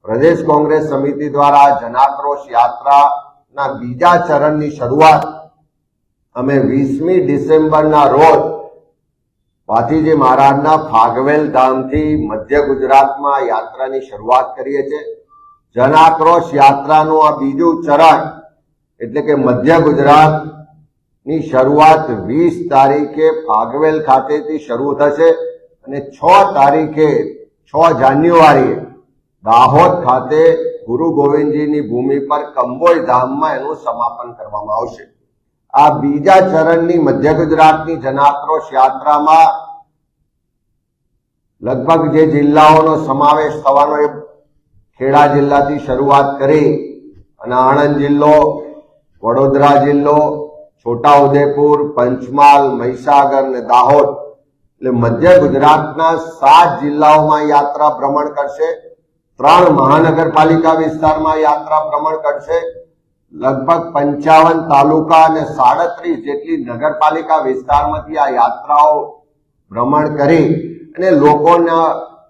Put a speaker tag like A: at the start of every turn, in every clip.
A: प्रदेश कांग्रेस समिति द्वारा जनाक्रोश यात्रा ना बीजा चरण की शुरुआत अमे 20मी डिसेम्बर रोज वाथीजी महाराज फागवेल धाम थी मध्य गुजरात में यात्रा की शुरुआत करीए छे। जनाक्रोश यात्रा नु आ बीजू चरण एटले के मध्य गुजरात ની શરૂઆત 20 તારીખે ફાગવેલ ખાતેથી શરૂ થશે અને 6 તારીખે 6 જાન્યુઆરીએ દાહોદ ખાતે ગુરુ ગોવિંદજીની ભૂમિ પર કંબોઈ ધામમાં એનું સમાપન કરવામાં આવશે। આ બીજા ચરણની મધ્ય ગુજરાતની જનાક્રોશ યાત્રામાં લગભગ જે જિલ્લાઓનો સમાવેશ થવાનો એ ખેડા જિલ્લાથી શરૂઆત કરી અને આણંદ જિલ્લો, વડોદરા જિલ્લો, छोटाउदेपुर, पंचमहाल, महीसागर ने दाहोद એટલે મધ્ય ગુજરાતના 7 જિલ્લાઓમાં યાત્રા ભ્રમણ કરશે। 3 મહાનગરપાલિકા વિસ્તારમાં યાત્રા ભ્રમણ કરશે। લગભગ 55 તાલુકા અને 37 જેટલી નગરપાલિકા વિસ્તારમાંથી આ યાત્રાઓ ભ્રમણ કરી અને લોકોના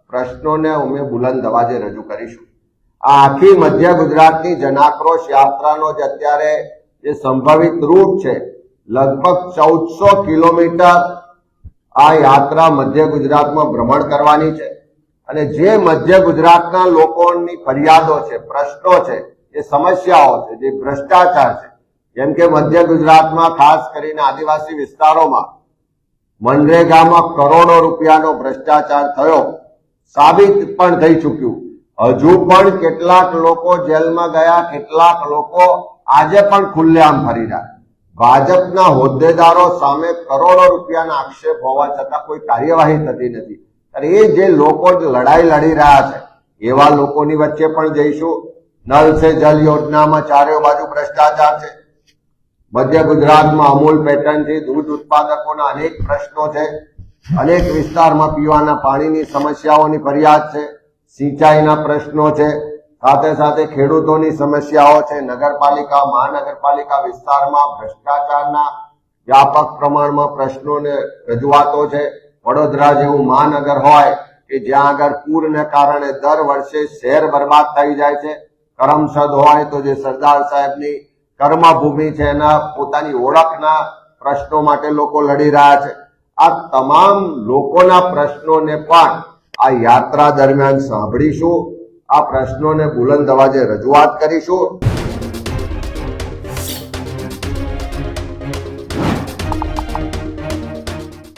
A: પ્રશ્નોને અમે બુલંદ અવાજે રજૂ કરીશું। આ આખી મધ્ય ગુજરાતની જનાક્રોશ યાત્રાનો જ અત્યારે જે સંભવિત રૂટ છે लगभग 1400 किलोमीटर आ यात्रा मध्य गुजरात में भ्रमण करवानी छे अने जे मध्य गुजरातना लोकोनी फरियादो छे, प्रश्नो छे, जे समस्याओ छे, जे भ्रष्टाचार छे, जेम के मध्य गुजरात में खास करीने आदिवासी विस्तारों में मनरेगा में करोड़ों रूपियानो भ्रष्टाचार थयो साबित पण थई चुक्युं। हजू पण केटलाक लोको जेल में गया, केटलाक लोको आजे पण खुल्लेआम फरी रह्या। भाजपना होद्देदारो सामे करोड़ों रूपियाना आक्षेप होवा छतां कोई कार्यवाही थती नथी। अरे ए जे लोको लड़ाई लड़ी रह्या छे एवा लोकोनी वच्चे पण जईशुं। नल से जल योजना में चारे बाजू भ्रष्टाचार छे। मध्य गुजरात में अमूल पेटर्न थी दूध उत्पादकोना अनेक प्रश्नों छे। अनेक विस्तार में पीवाना पाणीनी समस्याओनी फरियाद छे, सिंचाईना प्रश्नों छे, साथे साथे खेडूतोनी समस्याओ छे। नगरपालिका, महानगरपालिका विस्तारमां भ्रष्टाचारना व्यापक प्रमाणमां प्रश्नों ने रजूआतो छे। वडोदरा जेवुं महानगर होय के ज्यां आगळ पूरने कारणे दर वर्षे शहेर बर्बाद थई जाय छे। करमसद होय तो जे सरदार साहेबनी कर्मभूमि छे एना पोतानी ओळखना प्रश्नों माटे लोको लड़ी रह्या छे। आ तमाम लोकोना प्रश्नोने पण आ यात्रा दरमियान सांभळीशुं। आ प्रश्नों ने बुलंद अवाजे रजूआत करीशुं।